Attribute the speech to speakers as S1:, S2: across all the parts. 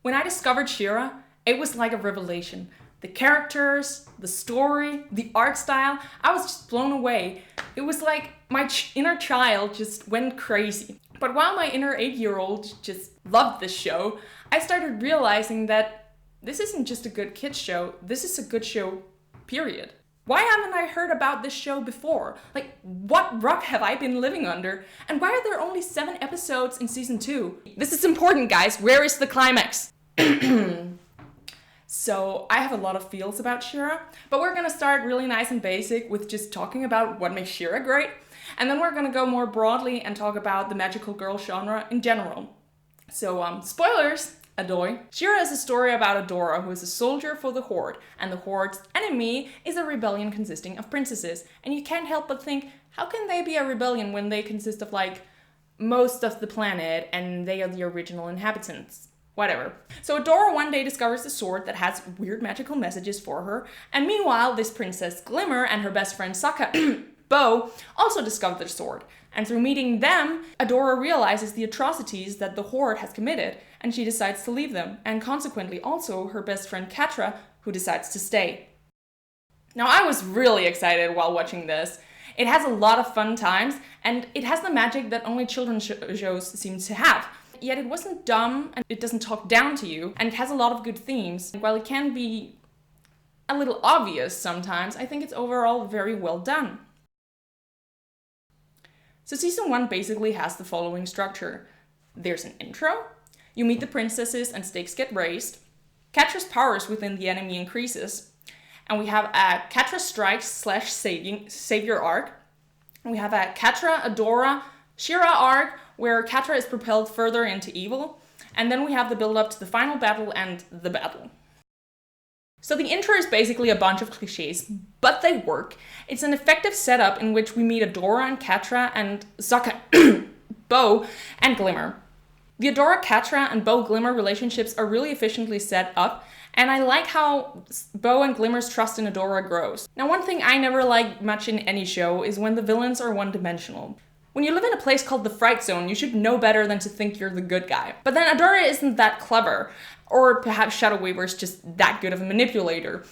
S1: When I discovered She-Ra, it was like a revelation. The characters, the story, the art style, I was just blown away. It was like my inner child just went crazy. But while my inner 8-year-old just loved this show, I started realizing that this isn't just a good kids show, this is a good show, period. Why haven't I heard about this show before? Like, what rock have I been living under? And why are there only 7 episodes in season 2? This is important, guys. Where is the climax? So, I have a lot of feels about She-Ra, but we're gonna start really nice and basic with just talking about what makes She-Ra great, and then we're gonna go more broadly and talk about the magical girl genre in general. So, spoilers! Adoy. She-Ra is a story about Adora, who is a soldier for the Horde, and the Horde's enemy is a rebellion consisting of princesses. And you can't help but think, how can they be a rebellion when they consist of, like, most of the planet, and they are the original inhabitants? Whatever. So Adora one day discovers a sword that has weird magical messages for her, and meanwhile, this Princess Glimmer and her best friend Sokka, Bo, also discover the sword. And through meeting them, Adora realizes the atrocities that the Horde has committed, and she decides to leave them, and consequently also her best friend Catra, who decides to stay. Now, I was really excited while watching this. It has a lot of fun times, and it has the magic that only children's shows seem to have. Yet it wasn't dumb, and it doesn't talk down to you, and it has a lot of good themes. While it can be a little obvious sometimes, I think it's overall very well done. So season 1 basically has the following structure. There's an intro, you meet the princesses and stakes get raised, Catra's powers within the enemy increases, and we have a Catra strikes / savior arc, and we have a Catra, Adora, She-Ra arc, where Catra is propelled further into evil, and then we have the build-up to the final battle and the battle. So the intro is basically a bunch of cliches, but they work. It's an effective setup in which we meet Adora and Catra and Sokka, Bo, and Glimmer. The Adora, Catra, and Bo Glimmer relationships are really efficiently set up, and I like how Bo and Glimmer's trust in Adora grows. Now, one thing I never like much in any show is when the villains are one-dimensional. When you live in a place called the Fright Zone, you should know better than to think you're the good guy. But then Adora isn't that clever, or perhaps Shadow Weaver's just that good of a manipulator.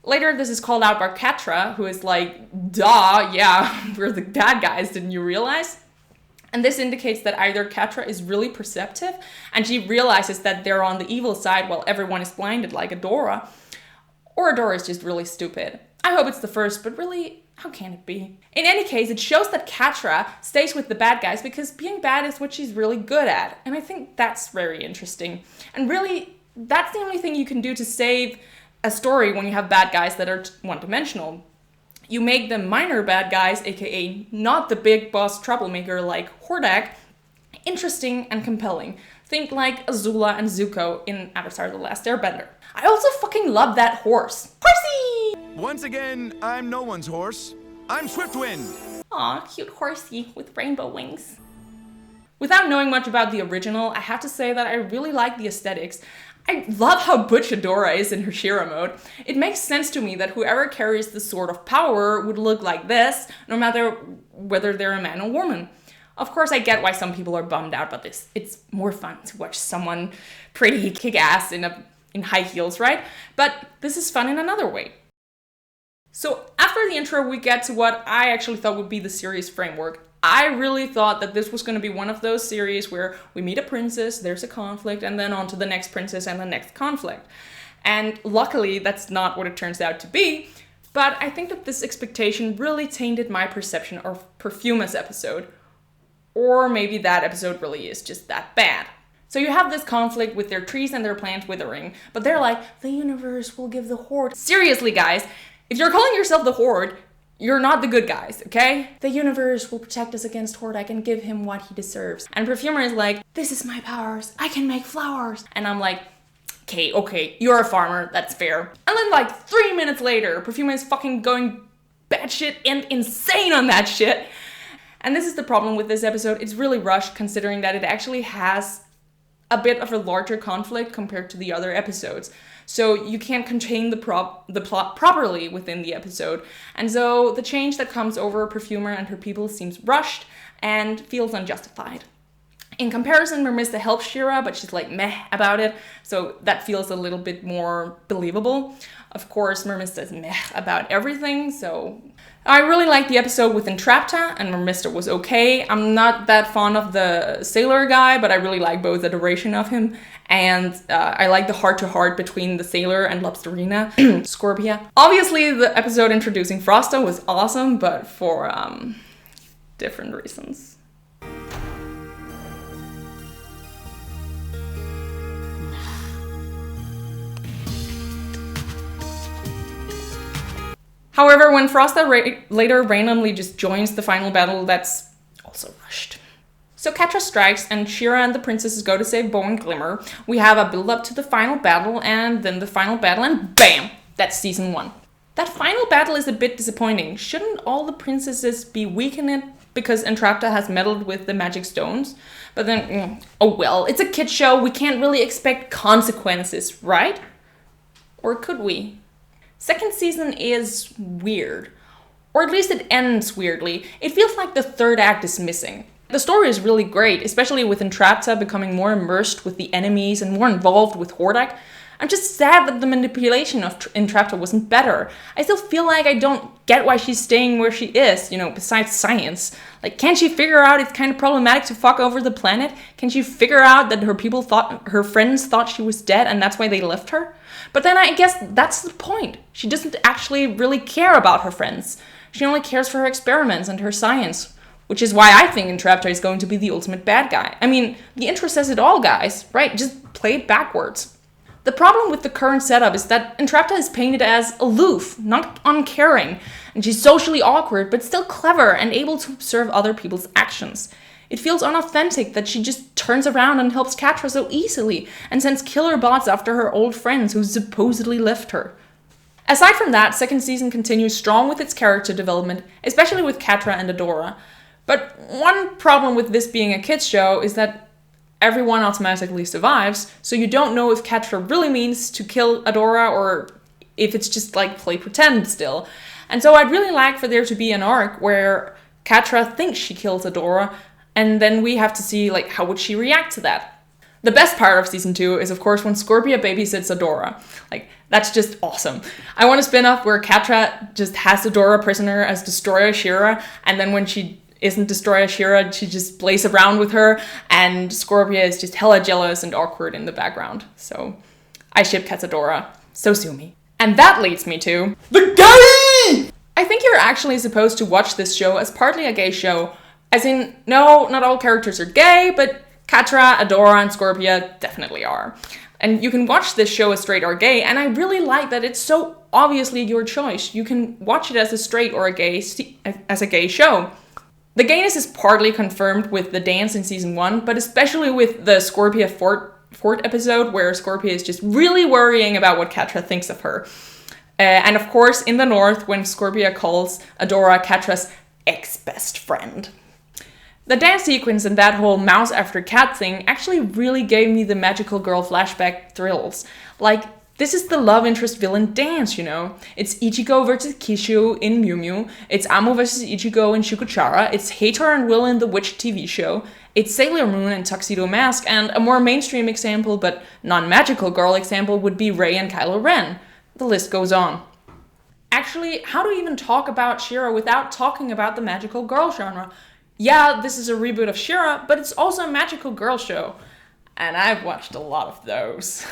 S1: Later, this is called out by Catra, who is like, duh, yeah, we're the bad guys, didn't you realize? And this indicates that either Catra is really perceptive, and she realizes that they're on the evil side while everyone is blinded like Adora, or Adora is just really stupid. I hope it's the first, but really, how can it be? In any case, it shows that Catra stays with the bad guys because being bad is what she's really good at, and I think that's very interesting. And really, that's the only thing you can do to save a story when you have bad guys that are one-dimensional. You make them minor bad guys, aka not the big boss troublemaker like Hordak, interesting and compelling. Think like Azula and Zuko in Avatar: The Last Airbender. I also fucking love that horse. Horsey!
S2: Once again, I'm no one's horse. I'm Swiftwind.
S1: Aw, cute horsey with rainbow wings. Without knowing much about the original, I have to say that I really like the aesthetics. I love how butch Adora is in her She-Ra mode. It makes sense to me that whoever carries the Sword of Power would look like this, no matter whether they're a man or woman. Of course, I get why some people are bummed out about this. It's more fun to watch someone pretty kick-ass in high heels, right? But this is fun in another way. So after the intro, we get to what I actually thought would be the series framework. I really thought that this was going to be one of those series where we meet a princess, there's a conflict, and then on to the next princess and the next conflict. And luckily, that's not what it turns out to be, but I think that this expectation really tainted my perception of Perfuma's episode. Or maybe that episode really is just that bad. So you have this conflict with their trees and their plants withering, but they're like, the universe will give the Horde. Seriously, guys, if you're calling yourself the Horde, you're not the good guys, okay? The universe will protect us against Hordak and give him what he deserves. And Perfumer is like, this is my powers, I can make flowers. And I'm like, okay, you're a farmer, that's fair. And then like 3 minutes later, Perfumer is fucking going batshit and insane on that shit. And this is the problem with this episode, it's really rushed considering that it actually has a bit of a larger conflict compared to the other episodes. So you can't contain the plot properly within the episode. And so the change that comes over Perfumer and her people seems rushed and feels unjustified. In comparison, Mermista helps She-Ra, but she's like meh about it, so that feels a little bit more believable. Of course, Mermista is meh about everything, so I really liked the episode with Entrapta, and Mermista was okay. I'm not that fond of the sailor guy, but I really like both the duration of him, and I like the heart-to-heart between the sailor and Lobsterina, Scorpia. Obviously, the episode introducing Frosta was awesome, but for different reasons. However, when Frosta later randomly just joins the final battle, that's also rushed. So Catra strikes, and She-Ra and the princesses go to save Bow and Glimmer. We have a build-up to the final battle, and then the final battle, and BAM! That's season 1. That final battle is a bit disappointing. Shouldn't all the princesses be weak in it because Entrapta has meddled with the magic stones? But then, oh well, it's a kid show, we can't really expect consequences, right? Or could we? Second season is weird. Or at least it ends weirdly. It feels like the third act is missing. The story is really great, especially with Entrapta becoming more immersed with the enemies and more involved with Hordak. I'm just sad that the manipulation of Entrapta wasn't better. I still feel like I don't get why she's staying where she is, besides science. Like, can't she figure out it's kind of problematic to fuck over the planet? Can she figure out that her friends thought she was dead and that's why they left her? But then I guess that's the point. She doesn't actually really care about her friends. She only cares for her experiments and her science. Which is why I think Entrapta is going to be the ultimate bad guy. I mean, the intro says it all, guys, right? Just play it backwards. The problem with the current setup is that Entrapta is painted as aloof, not uncaring, and she's socially awkward, but still clever and able to observe other people's actions. It feels unauthentic that she just turns around and helps Catra so easily, and sends killer bots after her old friends who supposedly left her. Aside from that, second season continues strong with its character development, especially with Catra and Adora. But one problem with this being a kids show is that everyone automatically survives, so you don't know if Catra really means to kill Adora or if it's just like play pretend still. And so I'd really like for there to be an arc where Catra thinks she kills Adora, and then we have to see like how would she react to that. The best part of season 2 is of course when Scorpia babysits Adora. Like, that's just awesome. I want a spin-off where Catra just has Adora prisoner as Destroyer She-Ra, and then when she isn't Destroyer She-Ra, she just plays around with her, and Scorpia is just hella jealous and awkward in the background. So, I ship Cazadora. So sue me. And that leads me to the gay! I think you're actually supposed to watch this show as partly a gay show. As in, no, not all characters are gay, but Catra, Adora, and Scorpia definitely are. And you can watch this show as straight or gay, and I really like that it's so obviously your choice. You can watch it as a straight or a gay show. The gayness is partly confirmed with the dance in season 1, but especially with the Scorpia Fort episode, where Scorpia is just really worrying about what Catra thinks of her. And of course, in the north, when Scorpia calls Adora Catra's ex-best friend. The dance sequence and that whole mouse after cat thing actually really gave me the magical girl flashback thrills. Like, this is the love interest villain dance, It's Ichigo versus Kishu in Mew Mew. It's Amo versus Ichigo in Shukuchara. It's Hator and Will in the Witch TV show. It's Sailor Moon and Tuxedo Mask. And a more mainstream example, but non-magical girl example, would be Rei and Kylo Ren. The list goes on. Actually, how do we even talk about She-Ra without talking about the magical girl genre? Yeah, this is a reboot of She-Ra, but it's also a magical girl show. And I've watched a lot of those.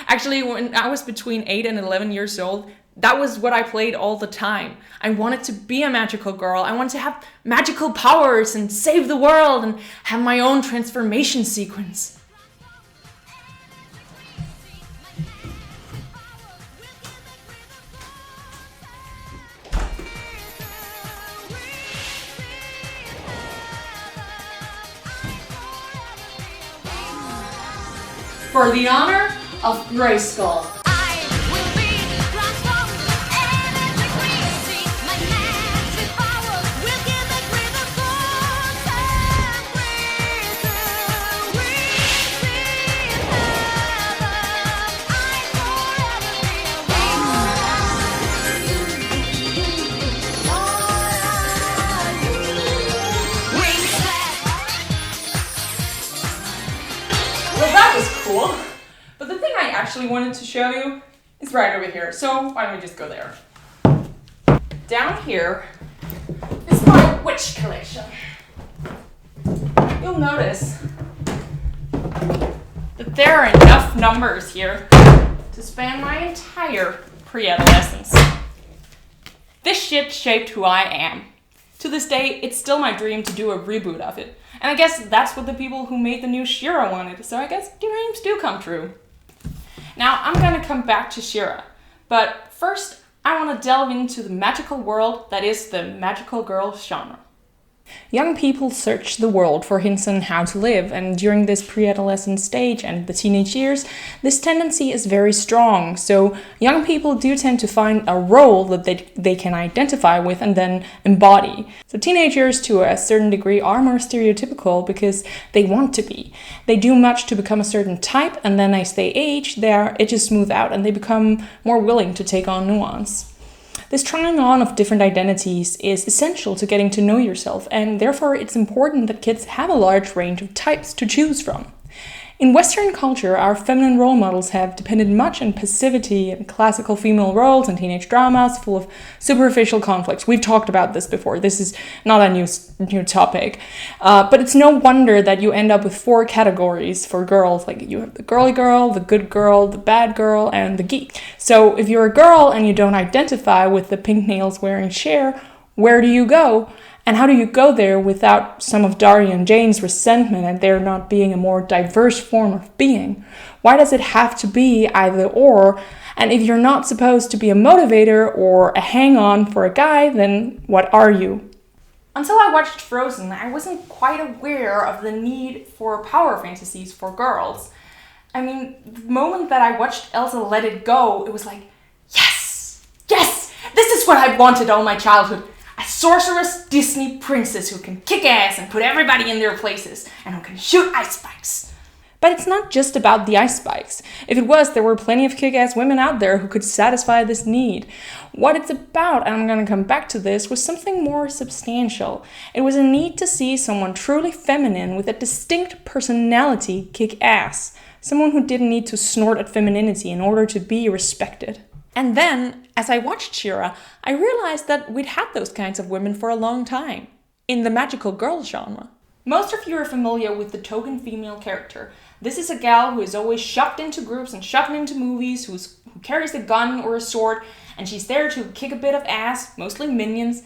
S1: Actually, when I was between 8 and 11 years old, that was what I played all the time. I wanted to be a magical girl. I wanted to have magical powers and save the world and have my own transformation sequence. For the honor of Grayskull. actually wanted to show you is right over here. So why don't we just go there? Down here is my witch collection. You'll notice that there are enough numbers here to span my entire pre-adolescence. This shit shaped who I am. To this day, it's still my dream to do a reboot of it. And I guess that's what the people who made the new She-Ra wanted, so I guess dreams do come true. Now, I'm gonna come back to She-Ra, but first, I want to delve into the magical world that is the magical girl genre. Young people search the world for hints on how to live, and during this pre-adolescent stage and the teenage years, this tendency is very strong. So young people do tend to find a role that they can identify with and then embody. So teenagers, to a certain degree, are more stereotypical because they want to be. They do much to become a certain type, and then as they age, their edges smooth out and they become more willing to take on nuance. This trying on of different identities is essential to getting to know yourself, and therefore it's important that kids have a large range of types to choose from. In Western culture, our feminine role models have depended much on passivity and classical female roles and teenage dramas full of superficial conflicts. We've talked about this before. This is not a new topic. But it's no wonder that you end up with 4 categories for girls. Like you have the girly girl, the good girl, the bad girl, and the geek. So if you're a girl and you don't identify with the pink nails wearing Cher, where do you go? And how do you go there without some of Daria and Jane's resentment at there not being a more diverse form of being? Why does it have to be either or? And if you're not supposed to be a motivator or a hang-on for a guy, then what are you? Until I watched Frozen, I wasn't quite aware of the need for power fantasies for girls. I mean, the moment that I watched Elsa Let It Go, it was like, yes! Yes! This is what I wanted all my childhood. A sorceress Disney princess who can kick ass and put everybody in their places, and who can shoot ice spikes. But it's not just about the ice spikes. If it was, there were plenty of kick-ass women out there who could satisfy this need. What it's about, and I'm gonna come back to this, was something more substantial. It was a need to see someone truly feminine with a distinct personality kick ass. Someone who didn't need to snort at femininity in order to be respected. And then, as I watched She-Ra, I realized that we'd had those kinds of women for a long time, in the magical girl genre. Most of you are familiar with the token female character. This is a gal who is always shoved into groups and shoved into movies, who carries a gun or a sword, and she's there to kick a bit of ass, mostly minions,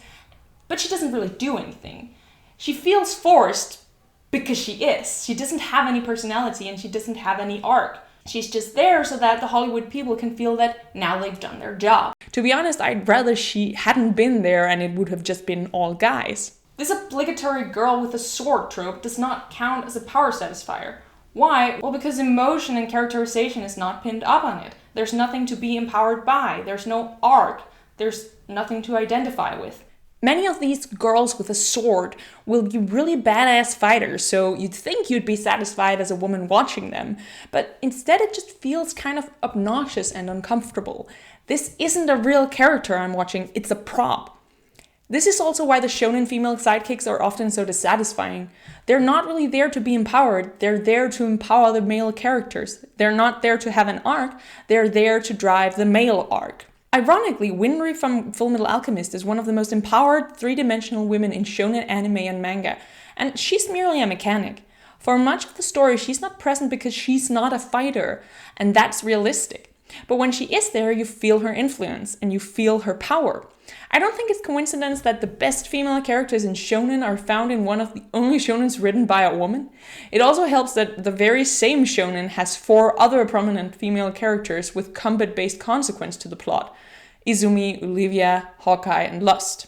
S1: but she doesn't really do anything. She feels forced because she is. She doesn't have any personality and she doesn't have any arc. She's just there so that the Hollywood people can feel that now they've done their job. To be honest, I'd rather she hadn't been there and it would have just been all guys. This obligatory girl with a sword trope does not count as a power satisfier. Why? Well, because emotion and characterization is not pinned up on it. There's nothing to be empowered by. There's no arc. There's nothing to identify with. Many of these girls with a sword will be really badass fighters, so you'd think you'd be satisfied as a woman watching them, but instead it just feels kind of obnoxious and uncomfortable. This isn't a real character I'm watching, it's a prop. This is also why the shonen female sidekicks are often so dissatisfying. They're not really there to be empowered, they're there to empower the male characters. They're not there to have an arc, they're there to drive the male arc. Ironically, Winry from Fullmetal Alchemist is one of the most empowered, three-dimensional women in shonen anime and manga, and she's merely a mechanic. For much of the story, she's not present because she's not a fighter, and that's realistic. But when she is there, you feel her influence, and you feel her power. I don't think it's coincidence that the best female characters in shonen are found in one of the only shonens written by a woman. It also helps that the very same shonen has 4 other prominent female characters with combat-based consequence to the plot. Izumi, Olivia, Hawkeye, and Lust.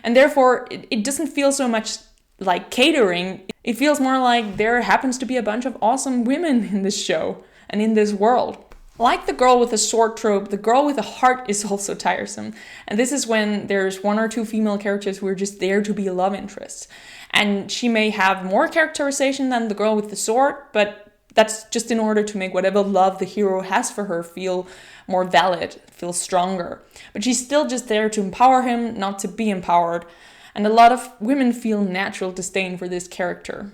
S1: And therefore, it doesn't feel so much like catering. It feels more like there happens to be a bunch of awesome women in this show and in this world. Like the girl with a sword trope, the girl with a heart is also tiresome. And this is when there's 1 or 2 female characters who are just there to be love interests. And she may have more characterization than the girl with the sword, but that's just in order to make whatever love the hero has for her feel more valid, feel stronger. But she's still just there to empower him, not to be empowered. And a lot of women feel natural disdain for this character.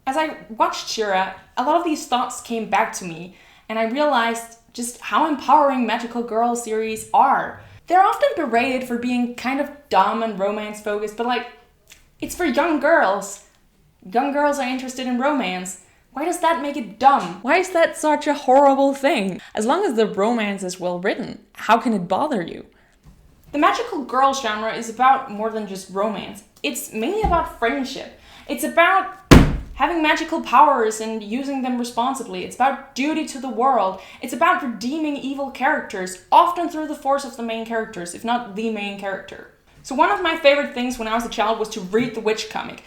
S1: As I watched Shira, a lot of these thoughts came back to me, and I realized just how empowering magical girl series are. They're often berated for being kind of dumb and romance focused, but like, it's for young girls. Young girls are interested in romance. Why does that make it dumb? Why is that such a horrible thing? As long as the romance is well written, how can it bother you? The magical girl genre is about more than just romance. It's mainly about friendship. It's about having magical powers and using them responsibly. It's about duty to the world. It's about redeeming evil characters, often through the force of the main characters, if not the main character. So one of my favorite things when I was a child was to read the Witch comic.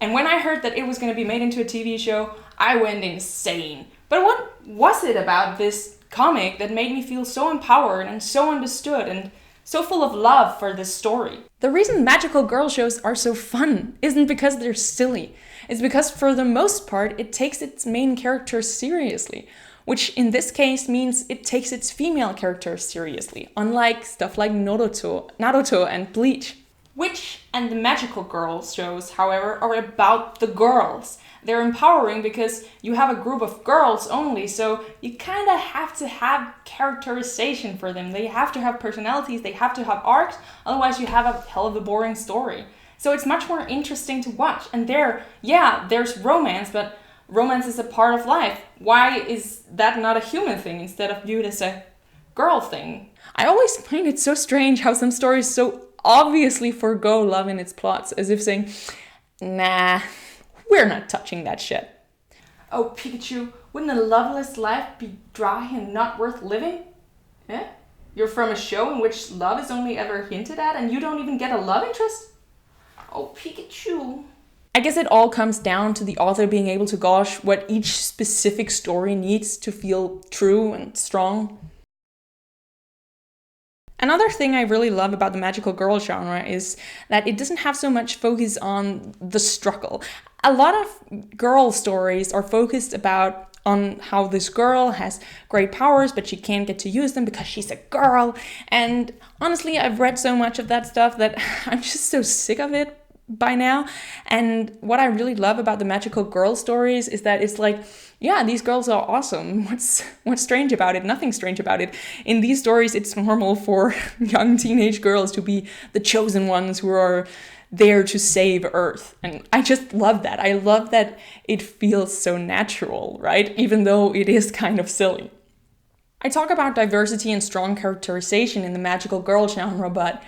S1: And when I heard that it was going to be made into a TV show, I went insane. But what was it about this comic that made me feel so empowered and so understood and so full of love for this story? The reason magical girl shows are so fun isn't because they're silly. It's because for the most part, it takes its main characters seriously, which in this case means it takes its female characters seriously, unlike stuff like Naruto and Bleach. Witch and the magical girls shows, however, are about the girls. They're empowering because you have a group of girls only, so you kind of have to have characterization for them. They have to have personalities, they have to have arcs, otherwise you have a hell of a boring story. So it's much more interesting to watch. And there's romance, but romance is a part of life. Why is that not a human thing instead of viewed as a girl thing? I always find it so strange how some stories so obviously forgo love in its plots, as if saying, nah, we're not touching that shit. Oh, Pikachu, wouldn't a loveless life be dry and not worth living? Eh? You're from a show in which love is only ever hinted at and you don't even get a love interest? Oh, Pikachu. I guess it all comes down to the author being able to gauge what each specific story needs to feel true and strong. Another thing I really love about the magical girl genre is that it doesn't have so much focus on the struggle. A lot of girl stories are focused on how this girl has great powers, but she can't get to use them because she's a girl. And honestly, I've read so much of that stuff that I'm just so sick of it by now. And what I really love about the magical girl stories is that it's like, yeah, these girls are awesome. What's strange about it? Nothing strange about it. In these stories, it's normal for young teenage girls to be the chosen ones who are there to save Earth. And I just love that. I love that it feels so natural, right? Even though it is kind of silly. I talk about diversity and strong characterization in the magical girl genre, but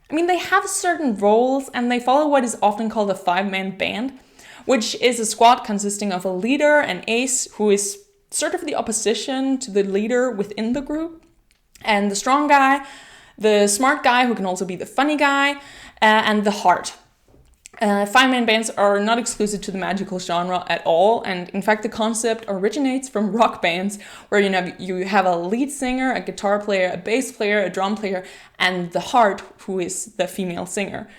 S1: they have certain roles and they follow what is often called a five-man band, which is a squad consisting of a leader, an ace, who is sort of the opposition to the leader within the group, and the strong guy, the smart guy, who can also be the funny guy, and the heart. Five-man bands are not exclusive to the magical genre at all, and in fact the concept originates from rock bands, where you have a lead singer, a guitar player, a bass player, a drum player, and the heart, who is the female singer.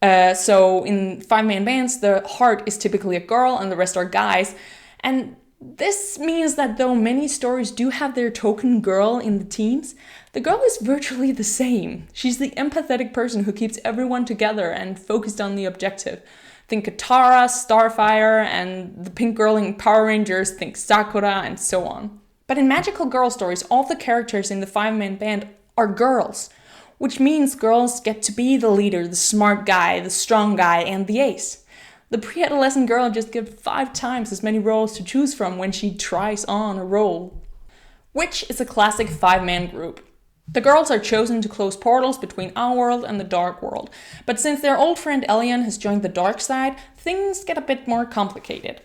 S1: So in five-man bands, the heart is typically a girl and the rest are guys, and this means that though many stories do have their token girl in the teams, the girl is virtually the same. She's the empathetic person who keeps everyone together and focused on the objective. Think Katara, Starfire, and the pink girl in Power Rangers, think Sakura, and so on. But in magical girl stories, all the characters in the five-man band are girls, which means girls get to be the leader, the smart guy, the strong guy, and the ace. The pre-adolescent girl just gets 5 times as many roles to choose from when she tries on a role. Witch is a classic 5-man group. The girls are chosen to close portals between our world and the dark world, but since their old friend Elian has joined the dark side, things get a bit more complicated.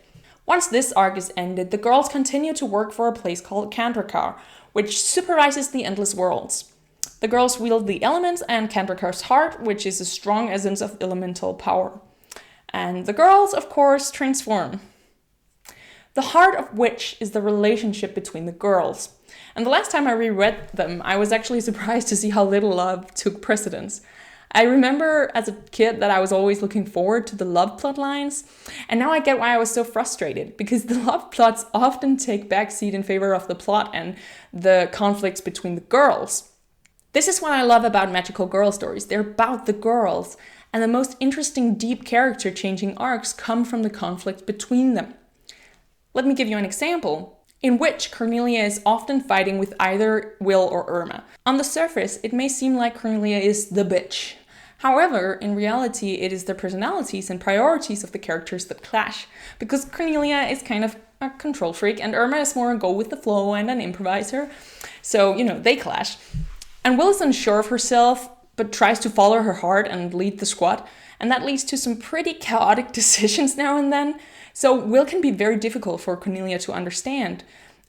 S1: Once this arc is ended, the girls continue to work for a place called Kandrakar, which supervises the endless worlds. The girls wield the elements and Kandrakar's heart, which is a strong essence of elemental power. And the girls, of course, transform. The heart of Witch is the relationship between the girls. And the last time I reread them, I was actually surprised to see how little love took precedence. I remember as a kid that I was always looking forward to the love plot lines, and now I get why I was so frustrated, because the love plots often take backseat in favor of the plot and the conflicts between the girls. This is what I love about magical girl stories. They're about the girls, And the most interesting deep character changing arcs come from the conflict between them. Let me give you an example in which Cornelia is often fighting with either Will or Irma. On the surface, it may seem like Cornelia is the bitch. However, in reality, it is the personalities and priorities of the characters that clash, because Cornelia is kind of a control freak and Irma is more a go with the flow and an improviser. So, they clash. And Will is unsure of herself, but tries to follow her heart and lead the squad, and that leads to some pretty chaotic decisions now and then. So Will can be very difficult for Cornelia to understand,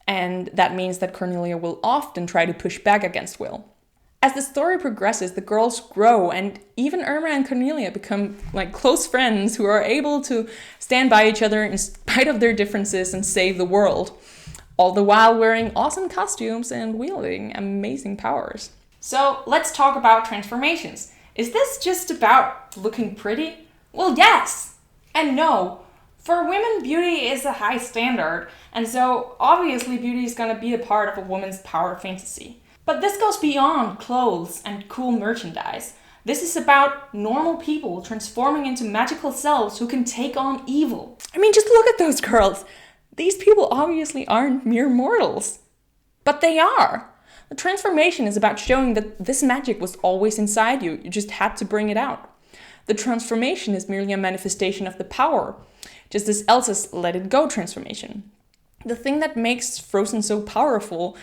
S1: and that means that Cornelia will often try to push back against Will. As the story progresses, the girls grow, and even Irma and Cornelia become like close friends who are able to stand by each other in spite of their differences and save the world, all the while wearing awesome costumes and wielding amazing powers. So let's talk about transformations. Is this just about looking pretty? Well, yes and no. For women, beauty is a high standard, and so obviously beauty is going to be a part of a woman's power fantasy. But this goes beyond clothes and cool merchandise. This is about normal people transforming into magical selves who can take on evil. I mean, just look at those girls. These people obviously aren't mere mortals. But they are. The transformation is about showing that this magic was always inside you. You just had to bring it out. The transformation is merely a manifestation of the power, just as Elsa's Let It Go transformation. The thing that makes Frozen so powerful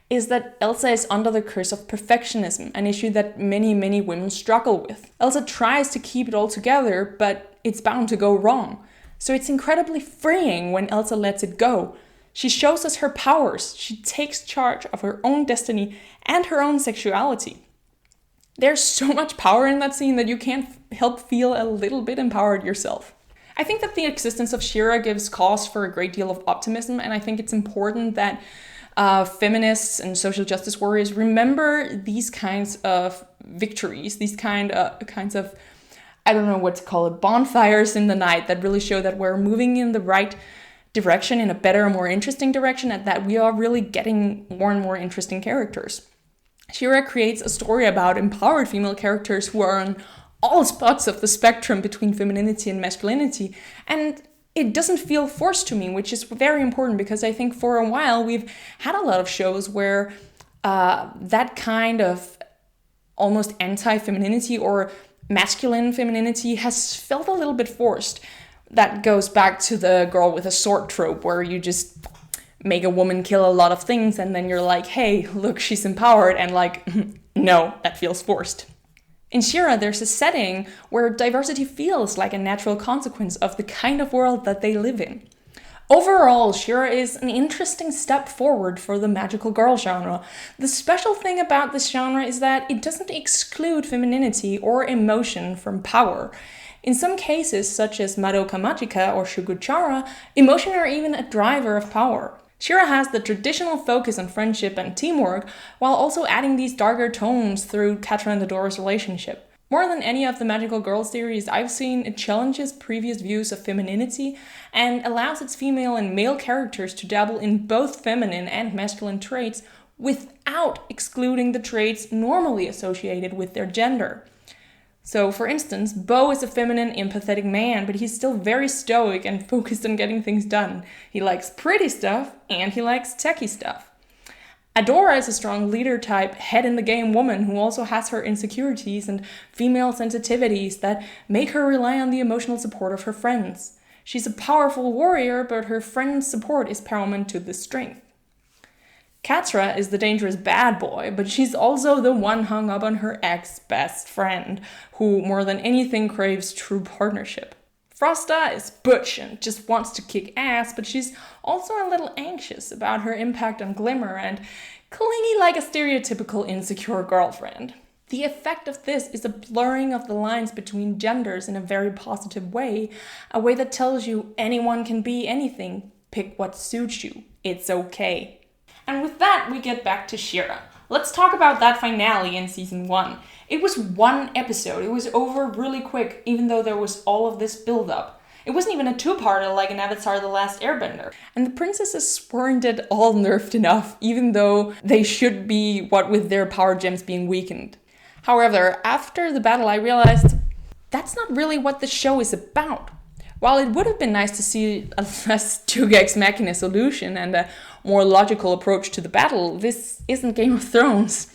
S1: is that Elsa is under the curse of perfectionism, an issue that many, many women struggle with. Elsa tries to keep it all together, but it's bound to go wrong. So it's incredibly freeing when Elsa lets it go. She shows us her powers. She takes charge of her own destiny and her own sexuality. There's so much power in that scene that you can't help feel a little bit empowered yourself. I think that the existence of She-Ra gives cause for a great deal of optimism, and I think it's important that feminists and social justice warriors remember these kinds of victories, these kinds of, I don't know what to call it, bonfires in the night that really show that we're moving in the right direction, in a better, more interesting direction, and that we are really getting more and more interesting characters. She-Ra creates a story about empowered female characters who are on all spots of the spectrum between femininity and masculinity, and it doesn't feel forced to me, which is very important because I think for a while we've had a lot of shows where that kind of almost anti-femininity or masculine femininity has felt a little bit forced. That goes back to the girl with a sword trope, where you just make a woman kill a lot of things and then you're like, hey, look, she's empowered, and like, no, that feels forced. In She-Ra, there's a setting where diversity feels like a natural consequence of the kind of world that they live in. Overall, She-Ra is an interesting step forward for the magical girl genre. The special thing about this genre is that it doesn't exclude femininity or emotion from power. In some cases, such as Madoka Magica or Shugochara, emotion are even a driver of power. She-Ra has the traditional focus on friendship and teamwork, while also adding these darker tones through Catra and Adora's relationship. More than any of the magical girl series I've seen, it challenges previous views of femininity and allows its female and male characters to dabble in both feminine and masculine traits without excluding the traits normally associated with their gender. So, for instance, Bo is a feminine, empathetic man, but he's still very stoic and focused on getting things done. He likes pretty stuff, and he likes techie stuff. Adora is a strong leader-type, head-in-the-game woman who also has her insecurities and female sensitivities that make her rely on the emotional support of her friends. She's a powerful warrior, but her friends' support is paramount to this strength. Catra is the dangerous bad boy, but she's also the one hung up on her ex-best friend, who more than anything craves true partnership. Frosta is butch and just wants to kick ass, but she's also a little anxious about her impact on Glimmer and clingy like a stereotypical insecure girlfriend. The effect of this is a blurring of the lines between genders in a very positive way, a way that tells you anyone can be anything, pick what suits you, it's okay. And with that, we get back to She-Ra. Let's talk about that finale in season 1. It was one episode. It was over really quick, even though there was all of this build-up. It wasn't even a two-parter like in Avatar: The Last Airbender. And the princesses weren't at all nerfed enough, even though they should be, what with their power gems being weakened. However, after the battle, I realized that's not really what the show is about. While it would have been nice to see a less 2-Gex Machina solution and a more logical approach to the battle, this isn't Game of Thrones.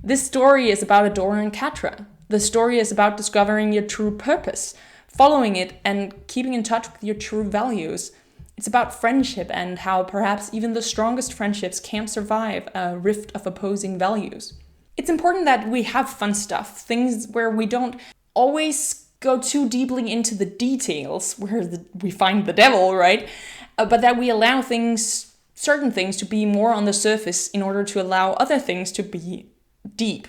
S1: This story is about Adora and Catra. The story is about discovering your true purpose, following it, and keeping in touch with your true values. It's about friendship and how perhaps even the strongest friendships can't survive a rift of opposing values. It's important that we have fun stuff, things where we don't always go too deeply into the details, where we find the devil, right? But that we allow certain things to be more on the surface in order to allow other things to be deep.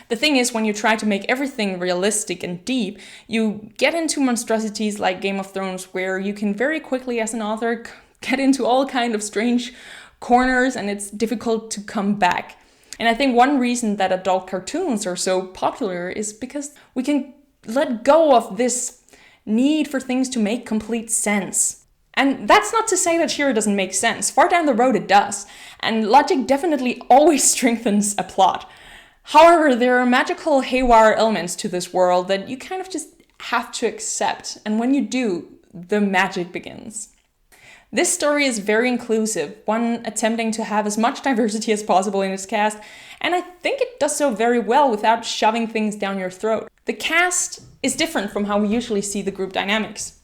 S1: The thing is, when you try to make everything realistic and deep, you get into monstrosities like Game of Thrones, where you can very quickly, as an author, get into all kind of strange corners, and it's difficult to come back. And I think one reason that adult cartoons are so popular is because we can let go of this need for things to make complete sense. And that's not to say that She-Ra doesn't make sense. Far down the road it does. And logic definitely always strengthens a plot. However, there are magical haywire elements to this world that you kind of just have to accept. And when you do, the magic begins. This story is very inclusive, one attempting to have as much diversity as possible in its cast, and I think it does so very well without shoving things down your throat. The cast is different from how we usually see the group dynamics.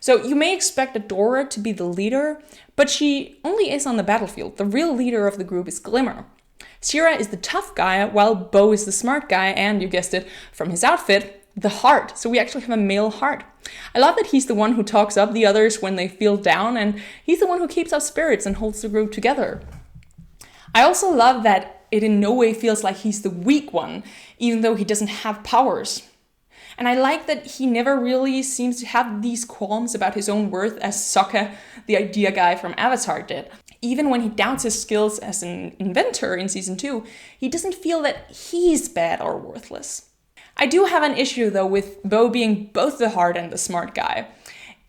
S1: So you may expect Adora to be the leader, but she only is on the battlefield. The real leader of the group is Glimmer. She-Ra is the tough guy, while Bo is the smart guy, and you guessed it, from his outfit, the heart. So we actually have a male heart. I love that he's the one who talks up the others when they feel down, and he's the one who keeps up spirits and holds the group together. I also love that it in no way feels like he's the weak one, even though he doesn't have powers. And I like that he never really seems to have these qualms about his own worth as Sokka, the idea guy from Avatar, did. Even when he doubts his skills as an inventor in season 2, he doesn't feel that he's bad or worthless. I do have an issue though with Bo being both the hard and the smart guy.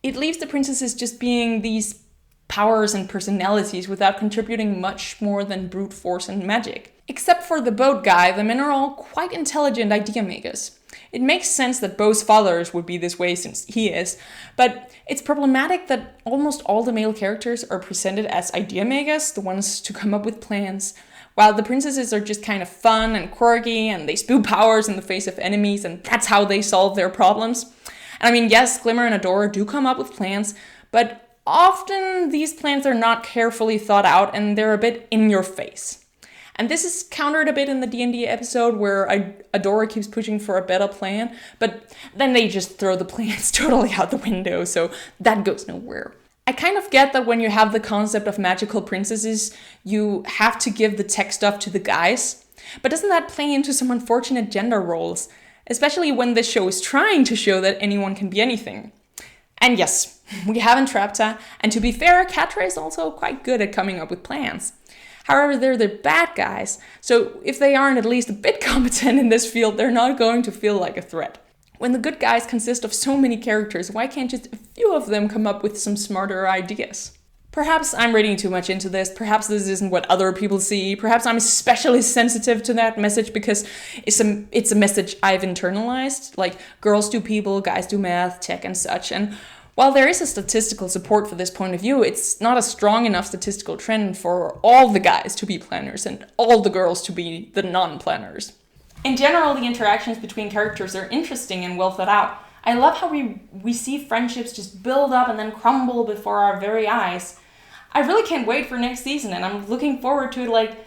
S1: It leaves the princesses just being these powers and personalities without contributing much more than brute force and magic. Except for the boat guy, the men are all quite intelligent idea makers. It makes sense that Bo's fathers would be this way since he is, but it's problematic that almost all the male characters are presented as idea makers, the ones to come up with plans, while the princesses are just kind of fun and quirky and they spew powers in the face of enemies and that's how they solve their problems. And I mean, yes, Glimmer and Adora do come up with plans, but often these plans are not carefully thought out and they're a bit in your face. And this is countered a bit in the D&D episode where Adora keeps pushing for a better plan, but then they just throw the plans totally out the window, so that goes nowhere. I kind of get that when you have the concept of magical princesses, you have to give the tech stuff to the guys, but doesn't that play into some unfortunate gender roles? Especially when this show is trying to show that anyone can be anything. And yes, we have entrapped her, and to be fair, Catra is also quite good at coming up with plans. However, they're the bad guys, so if they aren't at least a bit competent in this field, they're not going to feel like a threat. When the good guys consist of so many characters, why can't just a few of them come up with some smarter ideas? Perhaps I'm reading too much into this, perhaps this isn't what other people see, perhaps I'm especially sensitive to that message because it's a message I've internalized, like girls do people, guys do math, tech and such, and while there is a statistical support for this point of view, it's not a strong enough statistical trend for all the guys to be planners and all the girls to be the non-planners. In general, the interactions between characters are interesting and well thought out. I love how we see friendships just build up and then crumble before our very eyes. I really can't wait for next season, and I'm looking forward to it like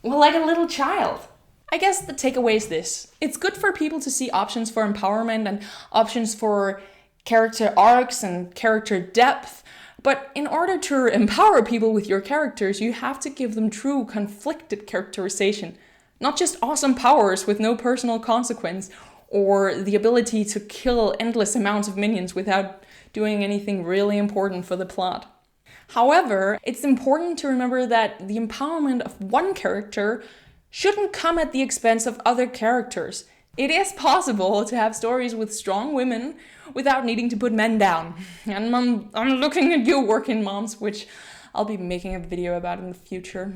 S1: a little child. I guess the takeaway is this. It's good for people to see options for empowerment and options for character arcs and character depth, but in order to empower people with your characters, you have to give them true conflicted characterization, not just awesome powers with no personal consequence, or the ability to kill endless amounts of minions without doing anything really important for the plot. However, it's important to remember that the empowerment of one character shouldn't come at the expense of other characters. It is possible to have stories with strong women without needing to put men down. And I'm looking at you, working moms, which I'll be making a video about in the future.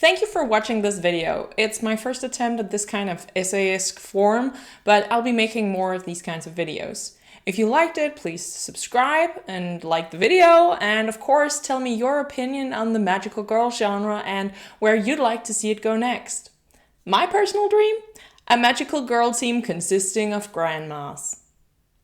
S1: Thank you for watching this video. It's my first attempt at this kind of essayist form, but I'll be making more of these kinds of videos. If you liked it, please subscribe and like the video, and of course tell me your opinion on the magical girl genre and where you'd like to see it go next. My personal dream? A magical girl team consisting of grandmas.